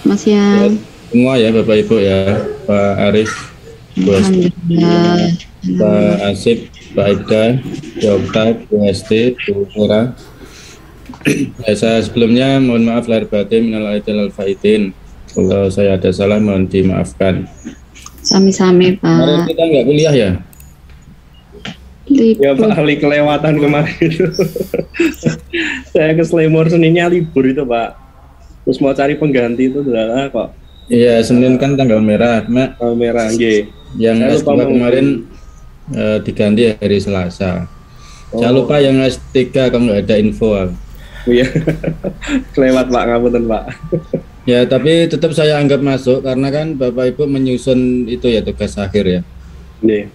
Mas Yang. Semua ya Bapak Ibu ya, Pak Arif, Bu Alhamdulillah. Pak Asip, Pak Aibda, Bu Okta, Bu Hesti, Bu Mira. Saya sebelumnya mohon maaf lahir batin minal aidin wal faizin. Kalau saya ada salah mohon dimaafkan. Sami-sami Kemarin Pak. kita nggak kuliah ya? Ya Pak Ali kelewatan kemarin itu. Saya ke Slemor Seninnya libur itu Pak. Terus mau cari pengganti itu adalah kok. Iya, Senin kan tanggal merah, Mak. Tanggal merah, nggih. Yang S2 kemarin diganti hari Selasa. Saya lupa yang S3 kalau nggak ada info. Iya. Kelewat Pak, ngapunten Pak. Ya, tapi tetap saya anggap masuk karena kan Bapak Ibu menyusun itu ya tugas akhir ya. Nggih.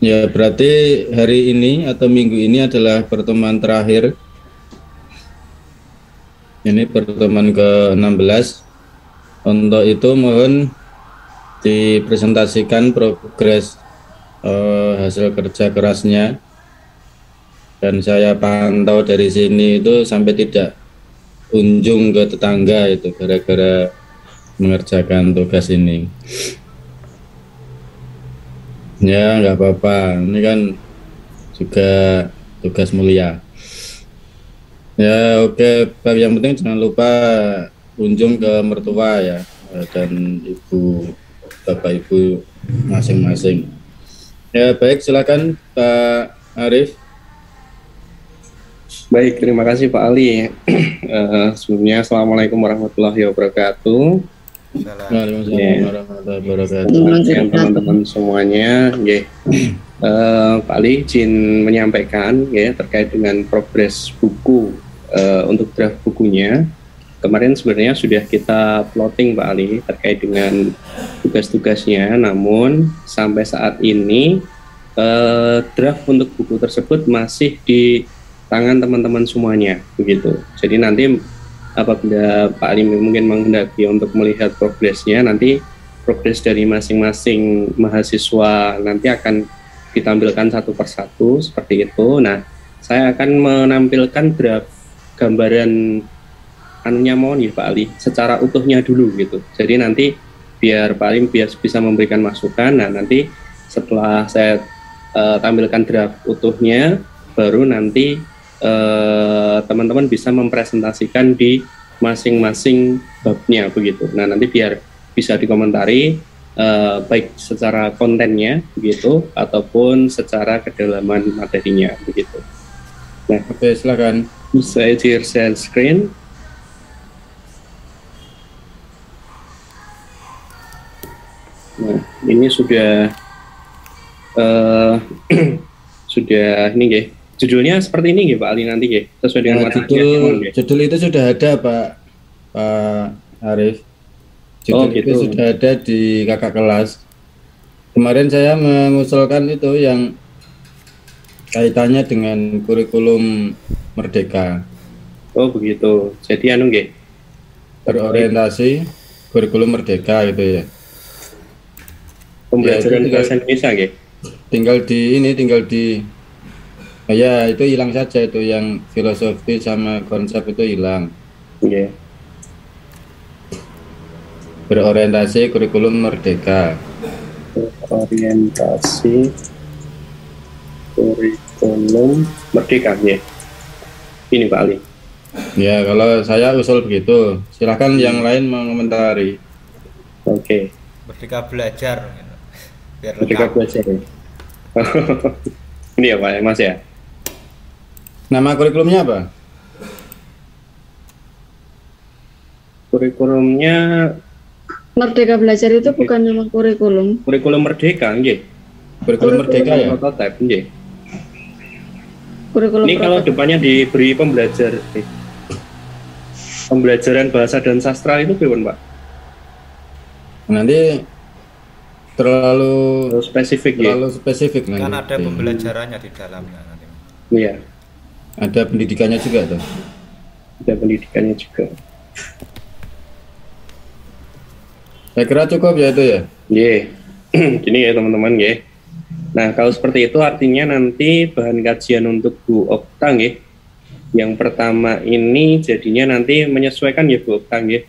Ya, berarti hari ini atau minggu ini adalah pertemuan terakhir. Ini pertemuan ke-16. Untuk itu mohon dipresentasikan progres hasil kerja kerasnya. Dan saya pantau dari sini itu sampai tidak kunjung ke tetangga itu gara-gara mengerjakan tugas ini. Ya nggak apa-apa, ini kan juga tugas mulia. Ya oke, yang penting jangan lupa kunjung ke mertua ya, dan ibu, bapak ibu masing-masing. Ya baik, silakan Pak Arif. Baik, terima kasih Pak Ali. Sebelumnya Assalamualaikum warahmatullahi wabarakatuh. Waalaikumsalam warahmatullahi wabarakatuh. Teman-teman semuanya, Pak Ali izin menyampaikan ya terkait dengan progres buku untuk draft bukunya. Kemarin sebenarnya sudah kita plotting Pak Ali terkait dengan tugas-tugasnya, namun sampai saat ini draft untuk buku tersebut masih di tangan teman-teman semuanya begitu. Jadi nanti apabila Pak Ali mungkin menghendaki untuk melihat progresnya, nanti progres dari masing-masing mahasiswa nanti akan ditampilkan satu persatu seperti itu. Nah, saya akan menampilkan draft gambaran anunya mohon ya Pak Ali secara utuhnya dulu gitu. Jadi nanti biar Pak Ali bisa memberikan masukan. Nah, nanti setelah saya tampilkan draft utuhnya, baru nanti teman-teman bisa mempresentasikan di masing-masing babnya begitu. Nah nanti biar bisa dikomentari baik secara kontennya begitu ataupun secara kedalaman materinya begitu. Nah, oke, silakan. Saya share screen. Nah ini sudah sudah ini ya. Judulnya seperti ini ya Pak Ali nanti ya, sesuai dengan judul itu sudah ada Pak Arif. Judul itu sudah ada di kakak kelas. Kemarin saya mengusulkan itu yang kaitannya dengan kurikulum Merdeka. Oh begitu. Jadi berorientasi kurikulum Merdeka gitu ya. Pembelajaran bahasa Indonesia ya. Tinggal di ya itu hilang saja itu yang filosofi sama konsep itu hilang. Yeah. Berorientasi kurikulum Merdeka. Berorientasi kurikulum Merdeka ya. Ini Pak Ali. Ya kalau saya usul begitu. Silakan yang lain mengomentari. Oke. Merdeka belajar. Biar Merdeka belajar. Ya. Ini ya Pak ya Mas ya. Nama kurikulumnya apa? Kurikulumnya Merdeka Belajar itu bukan nama kurikulum. Kurikulum Merdeka, nggih. Kurikulum Merdeka ya. Prototipe, nggih. Kurikulum ini kalau depannya diberi pembelajaran bahasa dan sastra itu gimana Pak? Nanti terlalu spesifik nanti. Kan ada pembelajarannya di dalamnya nanti. Iya. Ada pendidikannya juga tuh. Ada pendidikannya juga. Saya kira cukup ya itu ya. Iya. Gini ya teman-teman ya. Nah kalau seperti itu artinya nanti bahan kajian untuk Bu Okta nggih, Yang pertama ini jadinya nanti menyesuaikan ya Bu Okta nggih.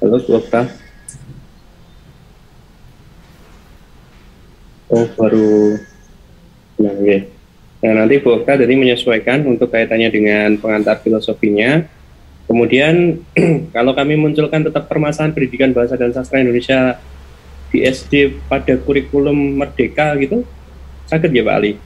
Halo Bu Okta. Oh baru. Nah, nggih. Nah nanti Bu Okta jadi menyesuaikan untuk kaitannya dengan pengantar filosofinya. Kemudian kalau kami munculkan tetap permasalahan pendidikan bahasa dan sastra Indonesia di SD pada kurikulum merdeka gitu, sakit ya Pak Ali?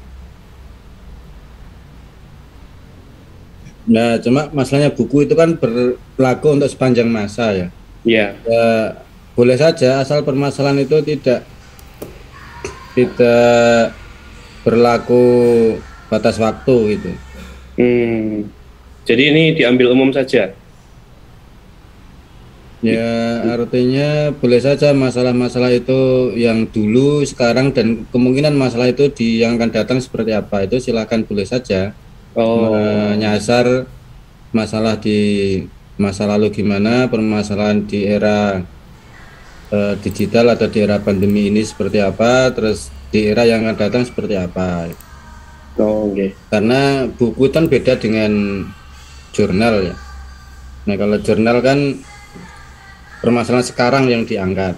Nah, cuma masalahnya buku itu kan berlaku untuk sepanjang masa ya. Iya. Ya, boleh saja asal permasalahan itu tidak berlaku batas waktu gitu. Jadi ini diambil umum saja. Ya, artinya boleh saja masalah-masalah itu yang dulu, sekarang, dan kemungkinan masalah itu yang akan datang seperti apa, itu silakan boleh saja. Menyasar masalah di masa lalu gimana, permasalahan di era digital atau di era pandemi ini seperti apa, terus di era yang akan datang seperti apa. Okay. Karena buku kan beda dengan jurnal ya. Nah kalau jurnal kan permasalahan sekarang yang diangkat.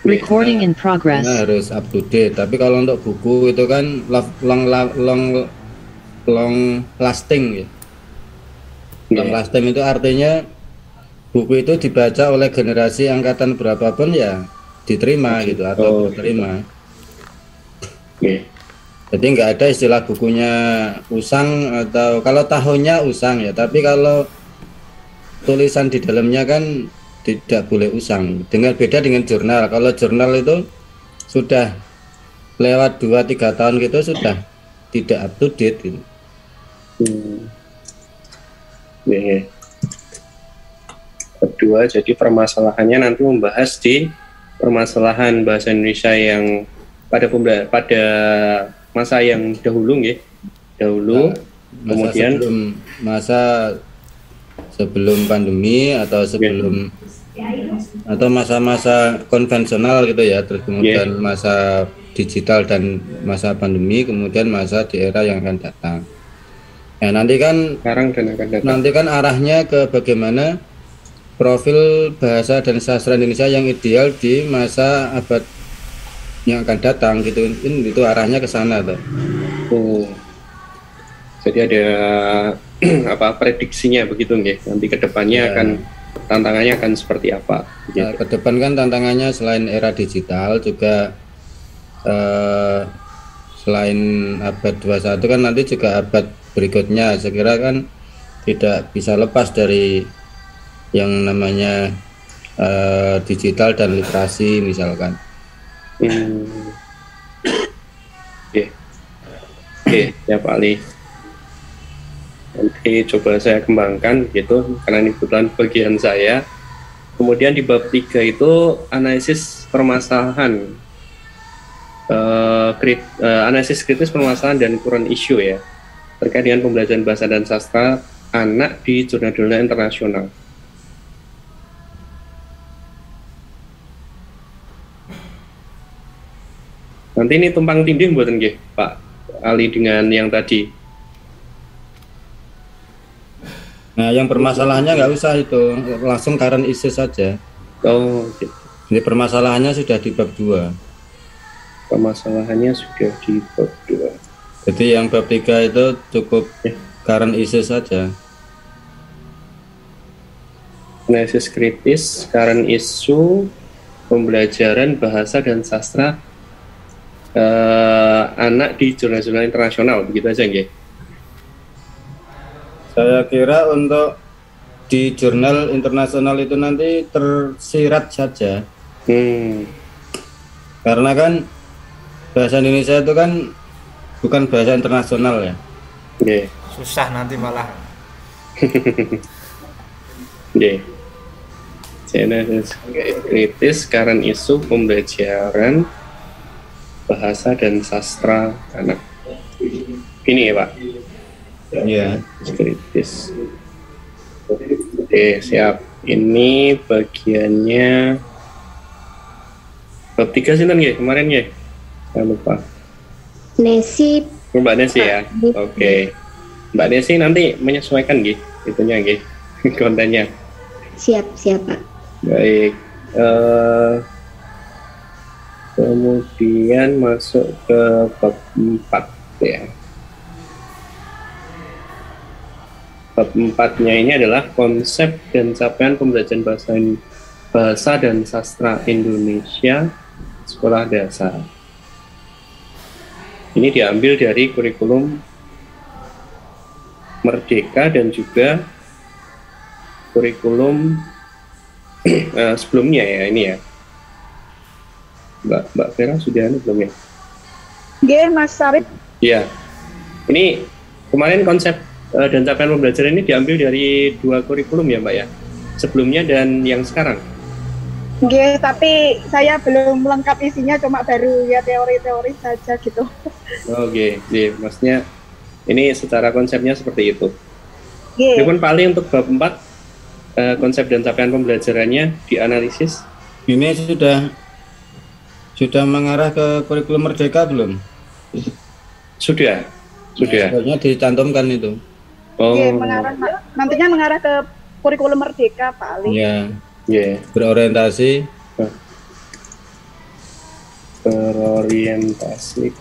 Recording in progress. Nah, harus up to date. Tapi kalau untuk buku itu kan long lasting ya. Long lasting itu artinya buku itu dibaca oleh generasi angkatan berapapun ya diterima gitu atau diterima. Jadi nggak ada istilah bukunya usang, atau kalau tahunnya usang ya, tapi kalau tulisan di dalamnya kan tidak boleh usang. Dengan beda dengan jurnal. Kalau jurnal itu sudah lewat 2-3 tahun gitu sudah tidak up to date gitu. Kedua, jadi permasalahannya nanti membahas di permasalahan bahasa Indonesia yang pada masa yang dahulu nggih. Kemudian sebelum pandemi atau sebelum atau masa-masa konvensional gitu ya, terus kemudian masa digital dan masa pandemi, kemudian masa di era yang akan datang. Ya nanti kan arahnya ke bagaimana profil bahasa dan sastra Indonesia yang ideal di masa abad yang akan datang gitu, itu arahnya ke sana tuh. Jadi ada prediksinya begitu nggih. Nanti kedepannya akan tantangannya akan seperti apa? Gitu. Ke depan kan tantangannya selain era digital juga selain abad 21 kan nanti juga abad berikutnya. Saya kira kan tidak bisa lepas dari yang namanya digital dan literasi misalkan. Ya Pak Ali. Nanti coba saya kembangkan gitu, karena ini kebetulan bagian saya. Kemudian di bab 3 itu analisis permasalahan, analisis kritis permasalahan dan current issue ya, terkait dengan pembelajaran bahasa dan sastra anak di jurnal-jurnal internasional. Nanti ini tumpang tindih mboten nggih Pak Ali dengan yang tadi. Nah, yang permasalahannya nggak usah itu, langsung current issue saja. Gitu. Jadi permasalahannya sudah di bab 2. Permasalahannya sudah di bab 2. Jadi yang bab 3 itu cukup current issue saja. Analisis kritis, current issue, pembelajaran bahasa dan sastra anak di jurnal-jurnal internasional, begitu aja nggih. Saya kira untuk di jurnal internasional itu nanti tersirat saja. Karena kan bahasa Indonesia itu kan bukan bahasa internasional ya. Susah nanti malah. Analisis kritis, current issue, pembelajaran bahasa dan sastra anak. Ini ya Pak. Iya. Kritis. Oke, siap. Ini bagiannya bab 3 sinten nggih kemarin nggih? Saya lupa. Nesi. Mbak Nesi ya. Oke. Mbak Nesi nanti menyesuaikan nggih itunya nggih kontennya. Siap, Pak. Baik. Kemudian masuk ke bab 4 ya. Bab 4-nya ini adalah konsep dan capaian pembelajaran bahasa dan sastra Indonesia sekolah dasar. Ini diambil dari kurikulum Merdeka dan juga kurikulum sebelumnya ya ini ya. Mbak Vera sudah ada belum ya? Nggih, Mas Sarip. Iya. Ini kemarin konsep dan capaian pembelajaran ini diambil dari 2 kurikulum ya, Mbak ya. Sebelumnya dan yang sekarang. Nggih, tapi saya belum lengkap isinya, cuma baru ya teori-teori saja gitu. Oke, maksudnya ini secara konsepnya seperti itu. Nggih. Meskipun paling untuk bab 4 konsep dan capaian pembelajarannya dianalisis. Ini sudah mengarah ke kurikulum Merdeka belum? Sudah. Sebenarnya dicantumkan itu. Oh. Nggih, nantinya mengarah ke kurikulum Merdeka, Pak Ali. Iya. Yeah. Berorientasi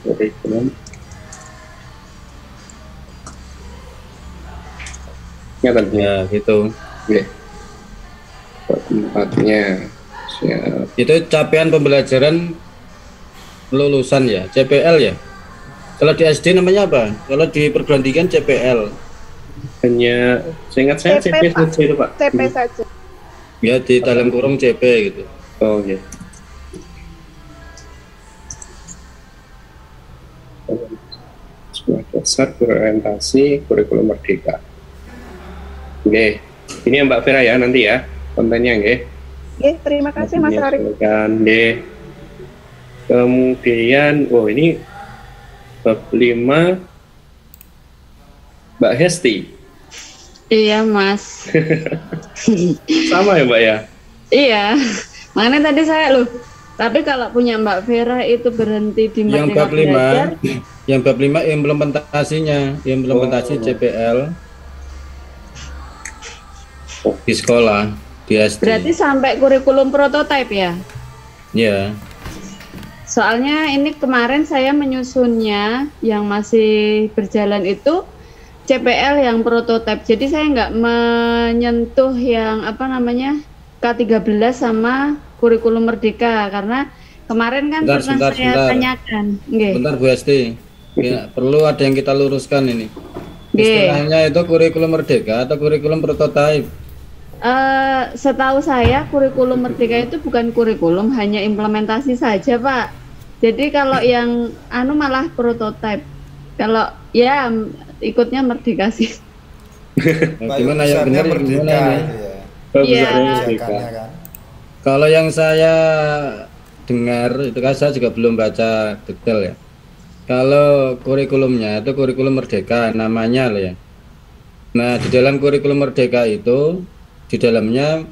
kurikulum. Ya, gitu. Yeah. Tempatnya. Siap. Itu capaian pembelajaran lulusan ya, CPL ya. Kalau di SD namanya apa? Kalau di perguruan tinggi kan CPL. Hanya seingat saya CP saja itu, Pak. CP saja. Ya, di dalam kurung CP gitu. Oh iya. Sekolah dasar berorientasi kurikulum Merdeka. Oke, ini yang Mbak Vera ya nanti ya kontennya nggih. Nggih, terima kasih Mas Arif. Nggih. Kemudian, ini bab 5 Mbak Hesti. Iya, Mas. Sama ya, Mbak ya? Iya. Makanya tadi saya tapi kalau punya Mbak Vera itu berhenti di Yang bab 5, yang bab 5 implementasi CPL di sekolah, di SD. Berarti sampai kurikulum prototipe ya? Iya. Soalnya ini kemarin saya menyusunnya yang masih berjalan itu CPL yang prototipe. Jadi saya nggak menyentuh yang K13 sama kurikulum Merdeka karena kemarin kan pernah saya tanyakan. Bentar Bu Esti. Ya, perlu ada yang kita luruskan ini. Istilahnya itu kurikulum Merdeka atau kurikulum prototipe? Setahu saya kurikulum Merdeka itu bukan kurikulum, hanya implementasi saja, Pak. Jadi kalau yang malah prototipe. Kalau ya ikutnya Merdeka sih. Gimana yang benar Merdeka Iya. kan? Kalau yang saya dengar itu kan saya juga belum baca detail ya. Kalau kurikulumnya itu kurikulum Merdeka namanya loh ya. Nah, di dalam kurikulum Merdeka itu di dalamnya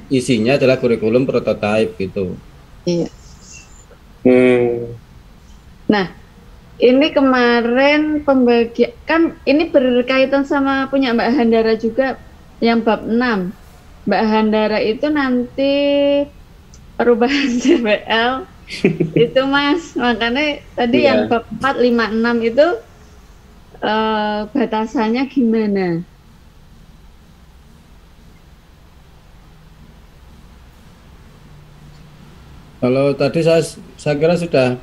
isinya adalah kurikulum prototipe gitu. Iya. Nah, ini kemarin pembagian kan ini berkaitan sama punya Mbak Handara juga yang bab 6. Mbak Handara itu nanti perubahan CPL itu Mas, makanya tadi yang bab 4, 5, 6 itu batasannya gimana? Kalau tadi saya kira sudah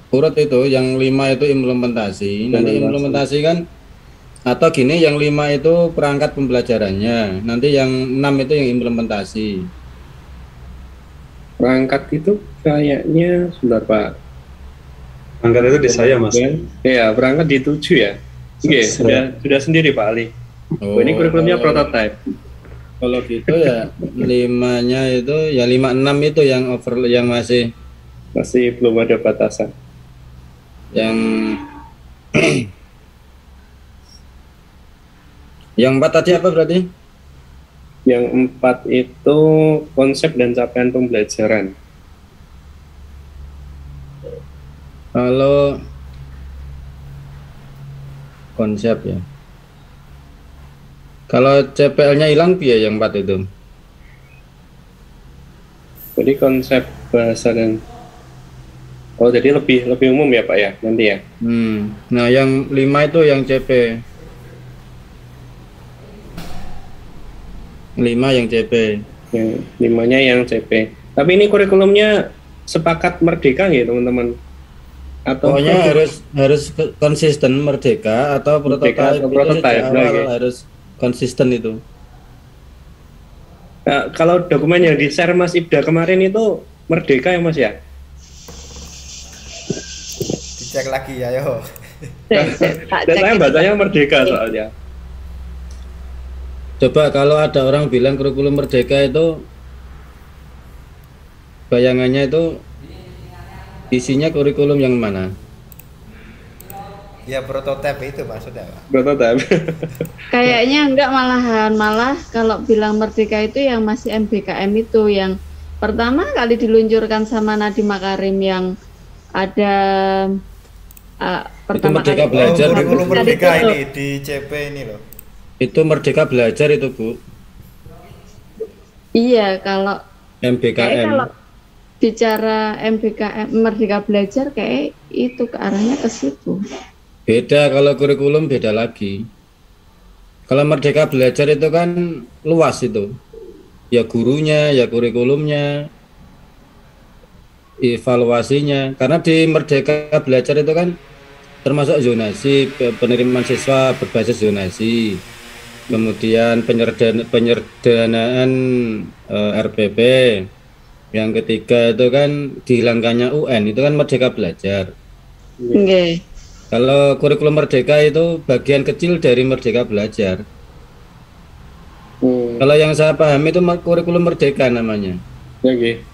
urut itu, yang 5 itu implementasi. Nanti implementasi kan, atau gini, yang 5 itu perangkat pembelajarannya, nanti yang 6 itu yang implementasi. Perangkat itu kayaknya sebentar Pak. Perangkat itu di saya Mas. Iya, perangkat di 7 ya. Oke, sudah sendiri Pak Ali. Ini kurikulumnya prototipe. Kalau gitu ya 5-nya itu ya 5, 6 itu yang yang masih belum ada batasan. Yang yang 4 tadi apa berarti? Yang 4 itu konsep dan capaian pembelajaran. Kalau konsep ya. Kalau CPL-nya hilang piye yang 4 itu? Jadi konsep bahasa dan jadi lebih umum ya Pak ya nanti ya. Nah yang 5 itu yang CP. 5 yang CP. Yang 5-nya yang CP. Tapi ini kurikulumnya sepakat merdeka nggak teman-teman? Atau pokoknya harus konsisten merdeka atau prototipe, harus konsisten itu. Nah, kalau dokumen yang di share Mas Ibda kemarin itu merdeka ya Mas ya? Dicek lagi ya yo. Dan saya bacanya merdeka soalnya. Coba kalau ada orang bilang kurikulum merdeka itu bayangannya itu isinya kurikulum yang mana? Ya prototipe itu maksudnya Pak. Prototipe. Kayaknya enggak, malah kalau bilang merdeka itu yang masih MBKM itu yang pertama kali diluncurkan sama Nadiem Makarim yang ada pertama itu merdeka kali belajar. Kurikulum merdeka ini di CP ini loh. Itu merdeka belajar itu Bu. Iya, kalau MBKM. kalau bicara MBKM merdeka belajar kayak itu ke arahnya ke situ. Beda, kalau kurikulum beda lagi. Kalau merdeka belajar itu kan luas itu. Ya gurunya, ya kurikulumnya, evaluasinya. Karena di merdeka belajar itu kan termasuk zonasi, penerimaan siswa berbasis zonasi. Kemudian penyederhanaan RPP. Yang ketiga itu kan dihilangkannya UN, itu kan merdeka belajar. Okay. Kalau kurikulum merdeka itu bagian kecil dari merdeka belajar. Kalau yang saya pahami itu kurikulum merdeka namanya. Oke.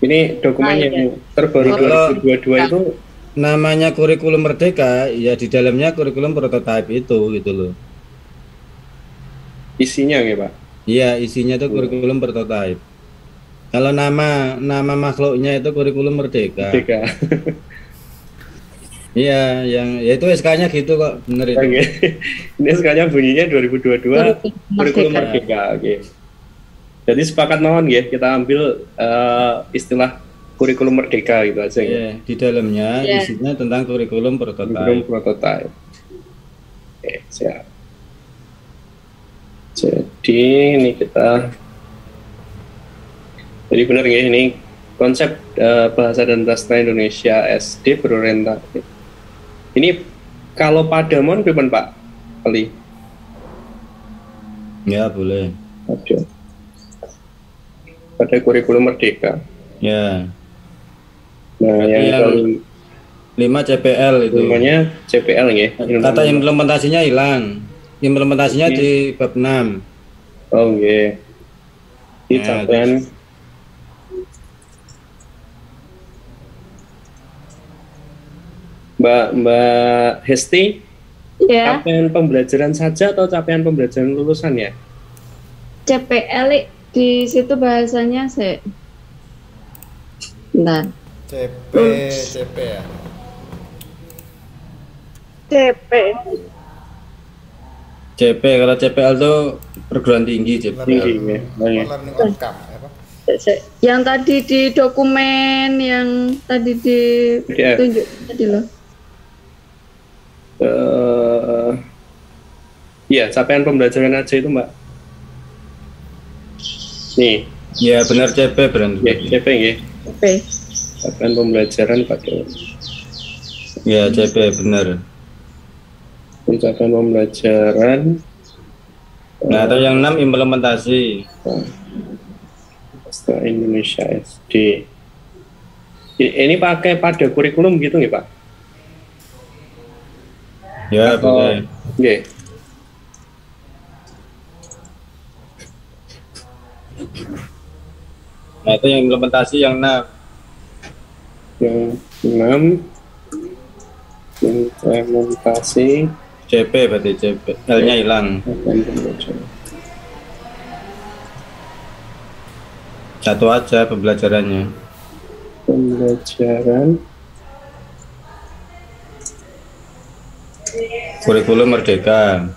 Ini dokumen yang terbaru 2022 itu namanya kurikulum merdeka, ya di dalamnya kurikulum prototipe itu gitu loh. Isinya ya Pak? Iya, isinya itu kurikulum prototipe. Kalau nama makhluknya itu kurikulum merdeka. Iya, yang ya itu SK-nya gitu kok, bener itu. Okay. Ini SK-nya bunyinya 2022 kurikulum merdeka. Oke. Jadi sepakat mohon ya, kita ambil istilah kurikulum merdeka gitu aja. Iya, di dalamnya isinya tentang kurikulum prototipe. Kurikulum prototipe. Oke, siap. Jadi ini jadi benar ya, ini konsep bahasa dan sastra Indonesia SD berorientasi. Ini kalau Padamon gimana Pak Ali? Ya boleh. Oke. Pada kurikulum merdeka. Ya. Nah yang 5 CPL itu. Namanya CPL ya. Kata implementasinya hilang. Implementasinya di bab 6. Oh iya. Di capaian Mbak Hesti, capaian pembelajaran saja atau capaian pembelajaran lulusan ya? CPL di situ bahasanya Bentar. CP ya. CP, kalau CPL itu perguruan tinggi, CPL. Yang tadi di dokumen yang tadi ditunjuk tadi loh. Iya, capaian pembelajaran aja itu Mbak. Nih. Ya benar CP berarti. Ya, CP ya. CP. Capaian pembelajaran pada. Ya CP benar. Capaian pembelajaran. Nah, atau yang 6 implementasi. Sastra Indonesia SD. Ini pakai pada kurikulum gitu nggak Pak? Ya boleh. Oke. Nah itu yang implementasi yang 6. Yang 6 implementasi CP berarti CP. L-nya hilang. Satu aja pembelajarannya. Pembelajaran Kurikulum Merdeka.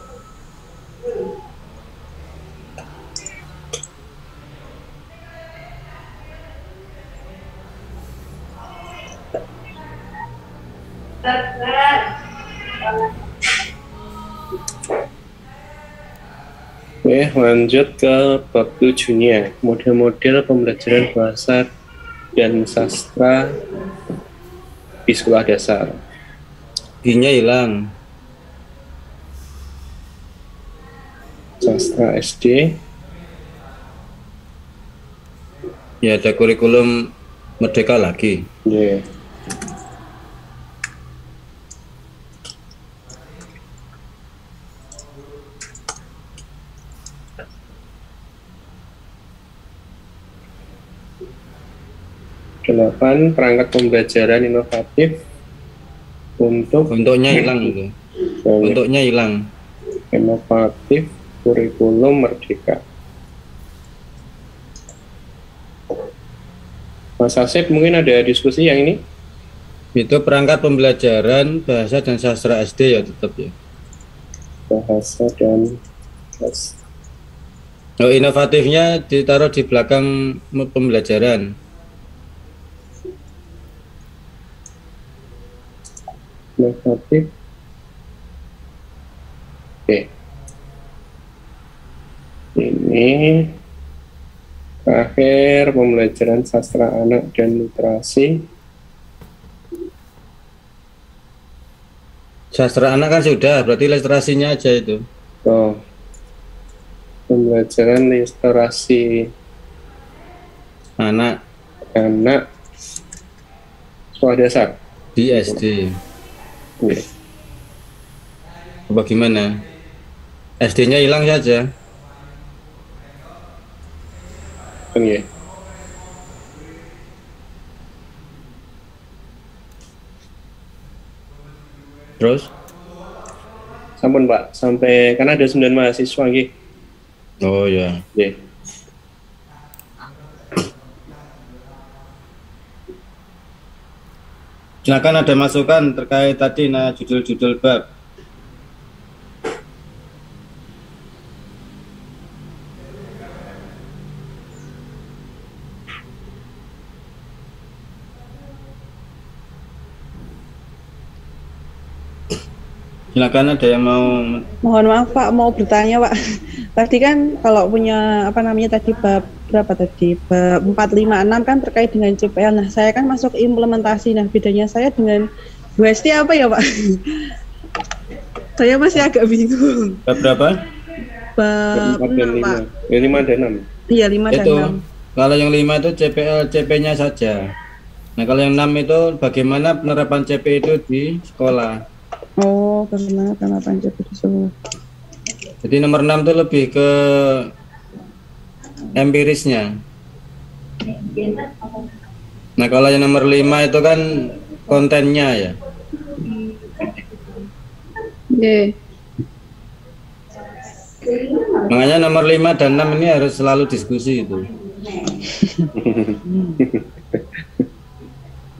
Oke, lanjut ke bab 7-nya. Model-model pembelajaran bahasa dan sastra di sekolah dasar. I-nya hilang. Sastra SD. Ya ada kurikulum Merdeka lagi. Ya. Delapan, perangkat pembelajaran inovatif Untuknya hilang itu. Untuknya hilang. inovatif kurikulum Merdeka. Mas Asep mungkin ada diskusi yang ini? Itu perangkat pembelajaran bahasa dan sastra SD ya tetap ya. Bahasa dan sastra. Oh, inovatifnya ditaruh di belakang pembelajaran. Inovatif. Oke. Ini terakhir pembelajaran sastra anak dan literasi. Sastra anak kan sudah, berarti literasinya aja itu. Oh. Pembelajaran literasi Anak sekolah dasar di SD. Oke. Bagaimana? SD-nya hilang saja. Oke. Terus? Sampun Pak, sampai karena ada 9 mahasiswa nggih. Oh ya. Nggih. Silakan ada masukan terkait tadi judul-judul bab. Silakan ada yang mau. Mohon maaf Pak, mau bertanya Pak. Tadi kan kalau punya tadi bab berapa tadi? Bab 4, 5, 6 kan terkait dengan CPL. Nah, saya kan masuk implementasi. Nah, bedanya saya dengan Bu Esti apa ya Pak? Saya masih agak bingung. Bab berapa? Bab 4 dan 6 Pak. 5 dan 6. Iya 5 dan Itu 6. kalau yang 5 itu CPL CP-nya saja. Nah, kalau yang 6 itu bagaimana penerapan CP itu di sekolah. Oh, bagaimana penerapan CP di sekolah? Jadi nomor 6 itu lebih ke empirisnya. Nah, kalau yang nomor 5 itu kan kontennya ya. Oke. Makanya nomor 5 dan 6 ini harus selalu diskusi itu.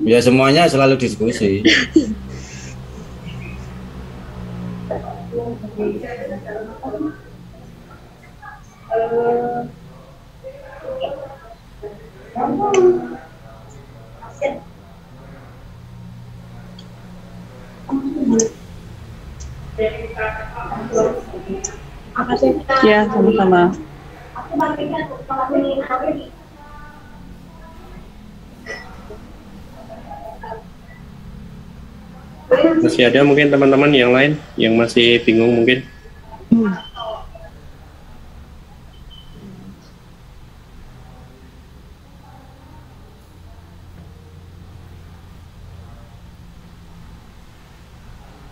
Ya semuanya selalu diskusi. Ya, sama-sama. Masih ada mungkin teman-teman yang lain yang masih bingung mungkin?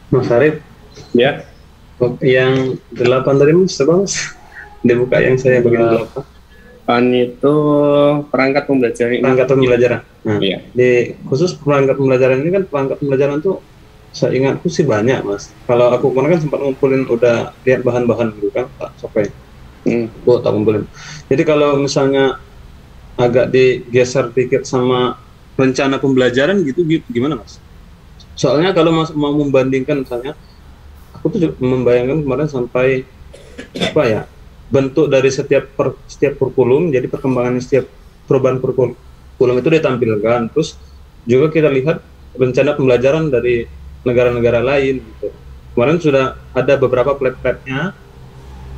Mas Arif, Ya, yang 8 tadi Mas, coba Mas dibuka yang saya bagian 8. PAN itu perangkat pembelajaran Perangkat pembelajaran. Nah, Iya. di khusus perangkat pembelajaran ini kan perangkat pembelajaran tuh saya ingatku sih banyak Mas. Kalau aku kemarin kan sempat ngumpulin, udah lihat bahan-bahan gitu kan, tak sampai tak kumpulin. Jadi kalau misalnya agak digeser dikit sama rencana pembelajaran gitu gimana Mas? Soalnya kalau Mas mau membandingkan misalnya aku tuh juga membayangkan kemarin sampai apa ya, bentuk dari setiap kurikulum, jadi perkembangan setiap perubahan kurikulum itu ditampilkan. Terus juga kita lihat rencana pembelajaran dari negara-negara lain gitu. Kemarin sudah ada beberapa plat-platnya,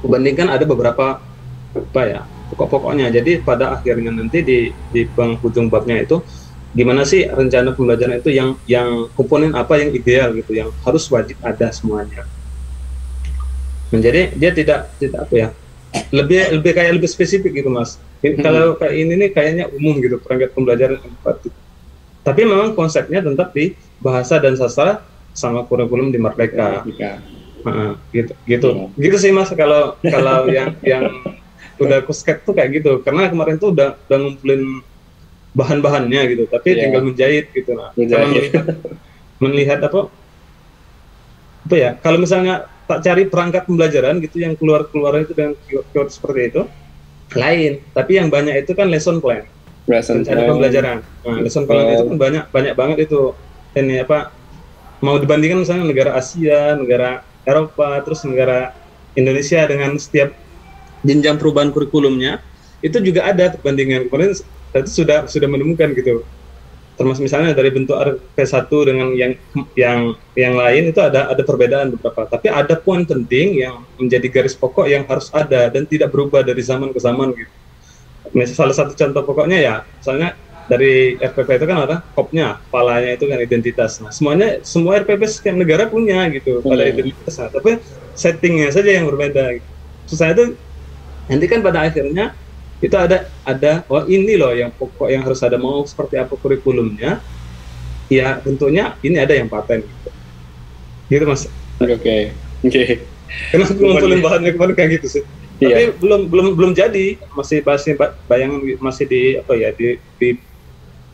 kubandingkan ada beberapa apa ya, pokok-pokoknya. Jadi pada akhirnya nanti di penghujung babnya itu gimana sih rencana pembelajaran itu yang komponen apa yang ideal gitu, yang harus wajib ada semuanya. Menjadi dia tidak apa ya, lebih kayak lebih spesifik gitu Mas. Kalau kayak ini nih kayaknya umum gitu perangkat pembelajaran 4. Tapi memang konsepnya tetap di bahasa dan sastra sama kurikulum di Merdeka. Gitu sih Mas. Kalau yang udah kuskep tuh kayak gitu. Karena kemarin tuh udah ngumpulin bahan-bahannya gitu, tapi tinggal menjahit gitu. Nah, kalau melihat apa ya? Kalau misalnya tak cari perangkat pembelajaran gitu yang keluar itu dengan keyword seperti itu lain, tapi yang banyak itu kan lesson plan, rencana pembelajaran. Nah, lesson plan itu kan banyak banget itu. Ini apa, mau dibandingkan misalnya negara Asia, negara Eropa, terus negara Indonesia dengan setiap jenjang perubahan kurikulumnya itu juga ada perbandingan. Kemarin itu sudah menemukan gitu. Termasuk misalnya dari bentuk RP1 dengan yang lain itu ada perbedaan beberapa, tapi ada poin penting yang menjadi garis pokok yang harus ada dan tidak berubah dari zaman ke zaman gitu. Misalnya salah satu contoh pokoknya ya, misalnya dari RPP itu kan ada kopnya, kepalanya itu kan identitas. Nah, semua RPP setiap negara punya gitu pada identitas, nah, tapi settingnya saja yang berbeda gitu. Susah itu nanti kan pada akhirnya itu ada oh ini loh yang pokok yang harus ada, mau seperti apa kurikulumnya ya, bentuknya ini ada yang paten gitu Mas. Oke. Karena aku ngumpulin bahannya kemarin kayak gitu sih. Tapi belum jadi, masih bayangan, masih di apa ya,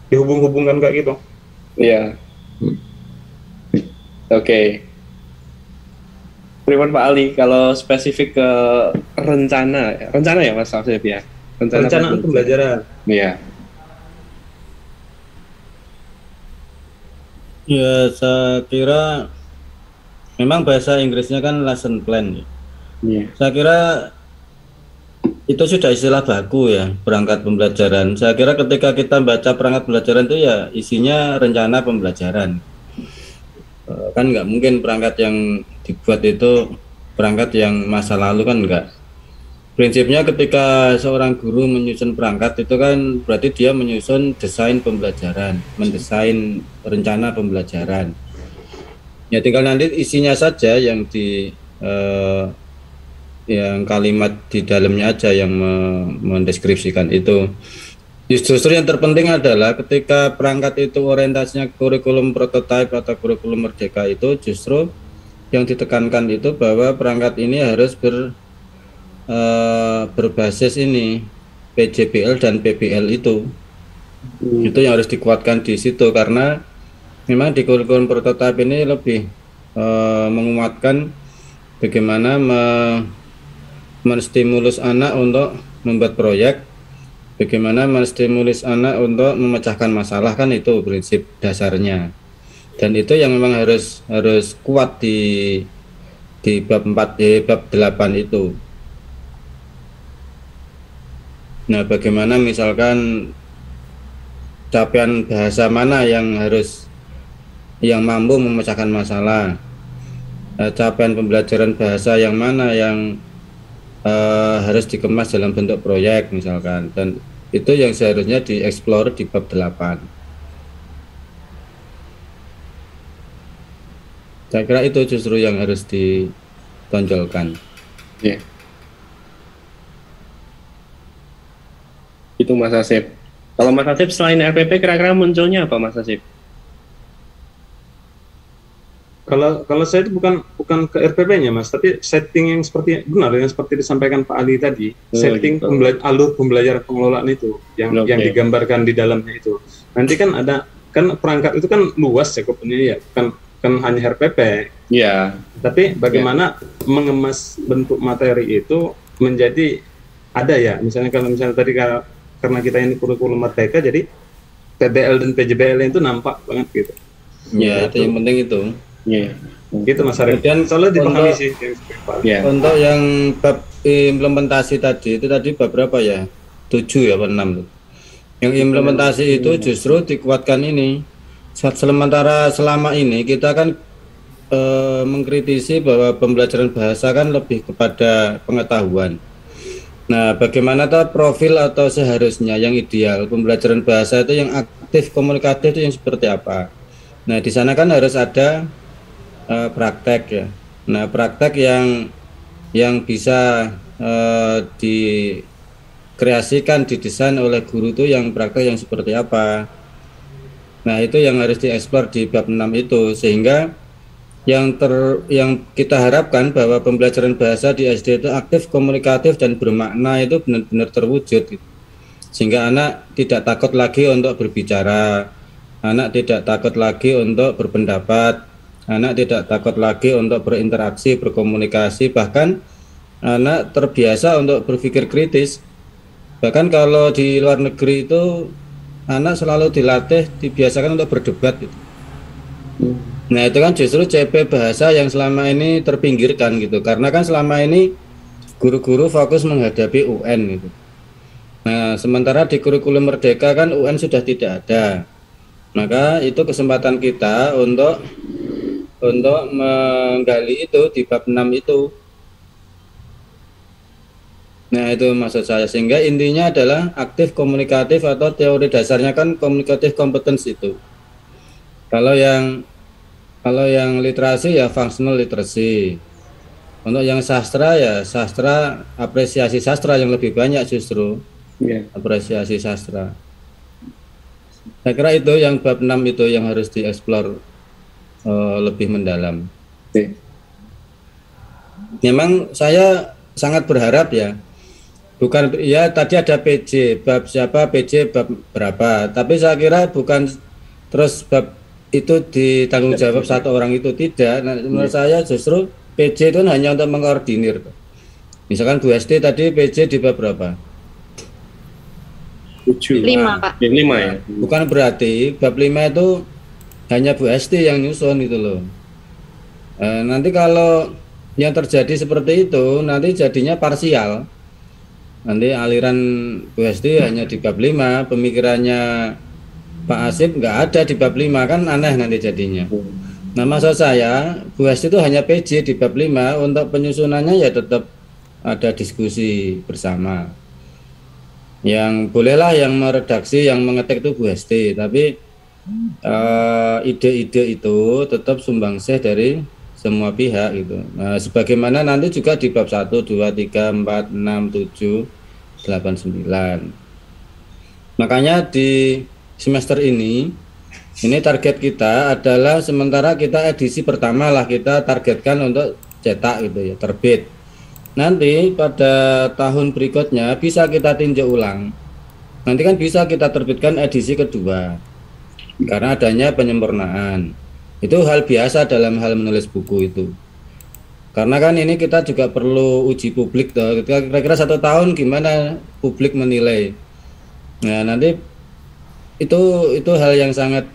dihubung-hubungkan kayak gitu. Iya. Oke. Pripun Pak Ali, kalau spesifik ke rencana ya Mas Afif ya? Rencana pembelajaran. Iya. Ya, saya kira memang bahasa Inggrisnya kan lesson plan. Iya. Saya kira itu sudah istilah baku ya, perangkat pembelajaran. Saya kira ketika kita baca perangkat pembelajaran itu ya isinya rencana pembelajaran. Kan nggak mungkin perangkat yang dibuat itu perangkat yang masa lalu, kan enggak. Prinsipnya ketika seorang guru menyusun perangkat itu kan berarti dia menyusun desain pembelajaran, mendesain rencana pembelajaran. Ya tinggal nanti isinya saja yang yang kalimat di dalamnya aja yang mendeskripsikan itu. Justru yang terpenting adalah ketika perangkat itu orientasinya kurikulum prototipe atau kurikulum merdeka, itu justru yang ditekankan itu bahwa perangkat ini harus berbasis ini PJBL dan PBL itu yang harus dikuatkan di situ, karena memang di kurikulum prototipe ini lebih menguatkan bagaimana menstimulus anak untuk membuat proyek, bagaimana menstimulus anak untuk memecahkan masalah, kan itu prinsip dasarnya, dan itu yang memang harus kuat di bab 4 bab 8 itu. Nah, bagaimana misalkan capaian bahasa mana yang mampu memecahkan masalah, capaian pembelajaran bahasa yang mana yang harus dikemas dalam bentuk proyek misalkan, dan itu yang seharusnya dieksplor di bab 8. Saya kira itu justru yang harus ditonjolkan. Yeah. Itu Mas Asif. Kalau Mas Asif selain RPP kira-kira munculnya apa Mas Asif? Kalau saya itu bukan ke RPP-nya Mas, tapi setting yang seperti disampaikan Pak Ali tadi, setting gitu. Alur pembelajaran pengelolaan itu yang digambarkan di dalamnya itu. Nanti kan perangkat itu kan luas ya kopnya ya, kan hanya RPP. Iya. Tapi bagaimana mengemas bentuk materi itu menjadi ada ya, misalnya kalau tadi karena kita ini kurikulum merdeka, jadi PBL dan PJBL itu nampak banget gitu. Ya, itu yang penting itu. Iya. Gitu Mas Arif. Kemudian Soalnya dipahami untuk- sih. Ya. Untuk yang bab implementasi tadi itu tadi bab berapa ya? 7 ya, 6 tuh. Yang implementasi itu justru dikuatkan ini. Sementara selama ini kita kan mengkritisi bahwa pembelajaran bahasa kan lebih kepada pengetahuan. Nah, bagaimana tuh profil atau seharusnya yang ideal pembelajaran bahasa itu yang aktif komunikatif itu yang seperti apa? Nah, di sana kan harus ada praktek ya. Nah, praktek yang bisa dikreasikan, didesain oleh guru itu yang praktek yang seperti apa. Nah, itu yang harus dieksplor di bab 6 itu, sehingga yang kita harapkan bahwa pembelajaran bahasa di SD itu aktif, komunikatif dan bermakna itu benar-benar terwujud gitu. Sehingga anak tidak takut lagi untuk berbicara, anak tidak takut lagi untuk berpendapat, anak tidak takut lagi untuk berinteraksi, berkomunikasi, bahkan anak terbiasa untuk berpikir kritis. Bahkan kalau di luar negeri itu anak selalu dilatih, dibiasakan untuk berdebat gitu. Nah, itu kan justru CP bahasa yang selama ini terpinggirkan gitu, karena kan selama ini guru-guru fokus menghadapi UN gitu. Nah, sementara di kurikulum Merdeka kan UN sudah tidak ada. Maka itu kesempatan kita untuk menggali itu di bab 6 itu. Nah, itu maksud saya, sehingga intinya adalah aktif komunikatif atau teori dasarnya kan communicative competence itu. Kalau yang literasi ya functional literacy. Untuk yang sastra ya sastra, apresiasi sastra yang lebih banyak justru. Apresiasi sastra. Saya kira itu yang bab 6 itu yang harus dieksplor lebih mendalam. Memang saya sangat berharap ya, bukan ya tadi ada PJ bab siapa, PJ bab berapa, tapi saya kira bukan terus bab itu ditanggung jawab satu orang itu, tidak. Nah, menurut saya justru PJ itu hanya untuk mengkoordinir. Misalkan Bu SD tadi PJ di bab berapa? 7. 5 Pak. 5 ya. Bukan berarti bab 5 itu hanya Bu SD yang nyusun itu loh. Nanti kalau yang terjadi seperti itu nanti jadinya parsial. Nanti aliran Bu SD hanya di bab 5, pemikirannya Pak Asif nggak ada di bab 5, kan aneh nanti jadinya. Nah, maksud saya Bu SD itu hanya PJ di bab 5, untuk penyusunannya ya tetap ada diskusi bersama. Yang bolehlah yang meredaksi, yang mengetik itu Bu SD, tapi ide-ide itu tetap sumbangsih dari semua pihak gitu. Nah, sebagaimana nanti juga di bab 1, 2, 3, 4, 6, 7, 8, 9. Makanya di semester ini target kita adalah sementara kita edisi pertama lah kita targetkan untuk cetak gitu ya, terbit. Nanti pada tahun berikutnya bisa kita tinjau ulang. Nanti kan bisa kita terbitkan edisi kedua. Karena adanya penyempurnaan. Itu hal biasa dalam hal menulis buku itu. Karena kan ini kita juga perlu uji publik tuh. Kira-kira 1 tahun gimana publik menilai. Nah, nanti itu hal yang sangat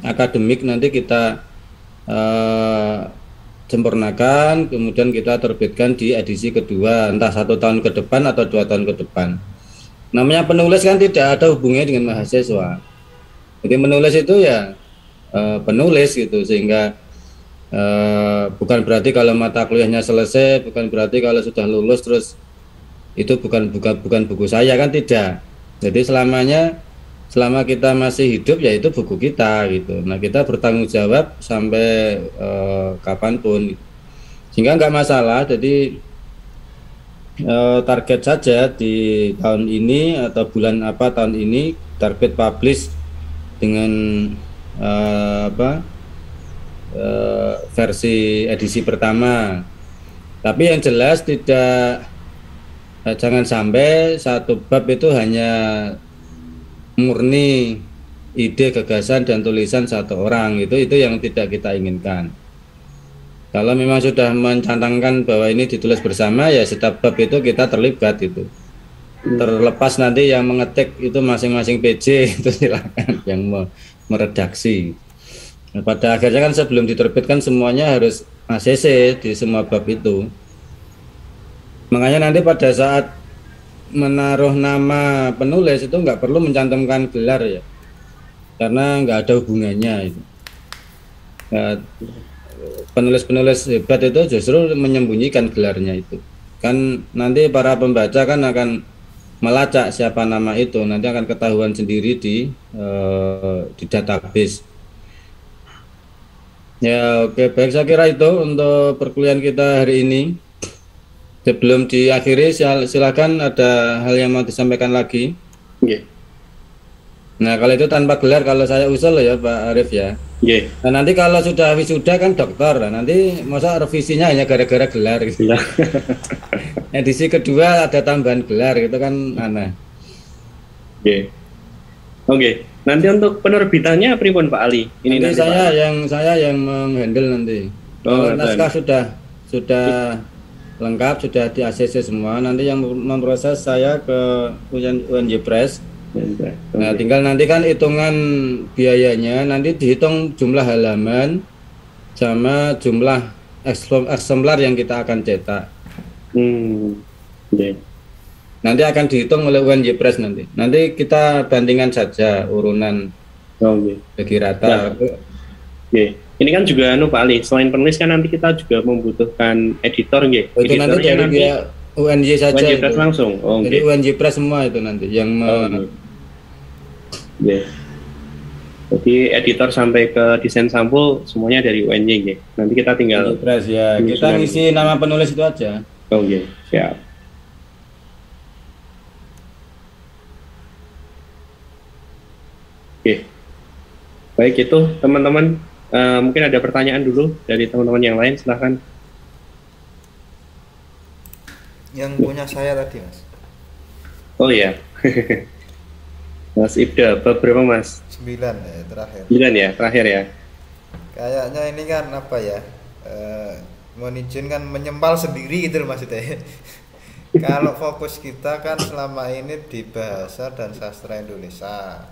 akademik, nanti kita sempurnakan, kemudian kita terbitkan di edisi kedua, entah 1 tahun ke depan atau 2 tahun ke depan. Namanya penulis kan tidak ada hubungannya dengan mahasiswa. Jadi menulis itu ya penulis gitu, sehingga bukan berarti kalau mata kuliahnya selesai, bukan berarti kalau sudah lulus terus itu bukan buku saya, kan tidak. Jadi selama kita masih hidup ya itu buku kita gitu. Nah, kita bertanggung jawab sampai kapanpun, sehingga nggak masalah. Jadi target saja di tahun ini atau bulan apa tahun ini target publish dengan versi edisi pertama. Tapi yang jelas jangan sampai satu bab itu hanya murni ide, gagasan dan tulisan satu orang. Itu yang tidak kita inginkan. Kalau memang sudah mencantangkan bahwa ini ditulis bersama, ya setiap bab itu kita terlibat itu. Terlepas nanti yang mengetik itu masing-masing PJ itu silakan yang meredaksi. Nah, pada akhirnya kan sebelum diterbitkan semuanya harus ACC di semua bab itu. Makanya nanti pada saat menaruh nama penulis itu nggak perlu mencantumkan gelar ya, karena nggak ada hubungannya itu. Nah, penulis-penulis hebat itu justru menyembunyikan gelarnya itu. Kan nanti para pembaca kan akan melacak siapa nama itu, nanti akan ketahuan sendiri di database. Ya oke, baik, saya kira itu untuk perkuliahan kita hari ini. Sebelum diakhiri silakan ada hal yang mau disampaikan lagi. Yeah. Nah kalau itu tanpa gelar, kalau saya usul ya Pak Arif ya. Yeah. Nah nanti kalau sudah wisuda kan dokter, nah, nanti masa revisinya hanya gara-gara gelar gitu. Yeah. Edisi kedua ada tambahan gelar gitu kan aneh. Yeah. Oke. Nanti untuk penerbitannya pripun Pak Ali? Ini nanti saya yang menghandle nanti. Naskah sudah lengkap, sudah di ACC semua. Nanti yang memproses saya ke UNJ Press. Nah, tinggal nanti kan hitungan biayanya, nanti dihitung jumlah halaman sama jumlah eksemplar yang kita akan cetak. Yeah. Nanti akan dihitung oleh UNJ Press nanti. Nanti kita bandingkan saja urunan bagi rata. Yeah. Ini kan juga Pak Ali, selain penulis kan nanti kita juga membutuhkan editor nggih. Itu nanti dari pihak UNJ saja. UNJ Press langsung. Jadi UNJ Press semua itu nanti yang Jadi editor sampai ke desain sampul semuanya dari UNJ nggih. Nanti kita tinggal UNJ Press ya. Kita ngisi nama penulis itu aja. Siap. Baik itu teman-teman, mungkin ada pertanyaan dulu dari teman-teman yang lain, silahkan. Yang punya saya tadi Mas. Oh iya. Mas Ibda, berapa Mas? 9 ya terakhir. 9 ya, terakhir ya. Kayaknya ini kan apa ya, Monijin kan menyempal sendiri gitu loh maksudnya. Kalau fokus kita kan selama ini di bahasa dan sastra Indonesia,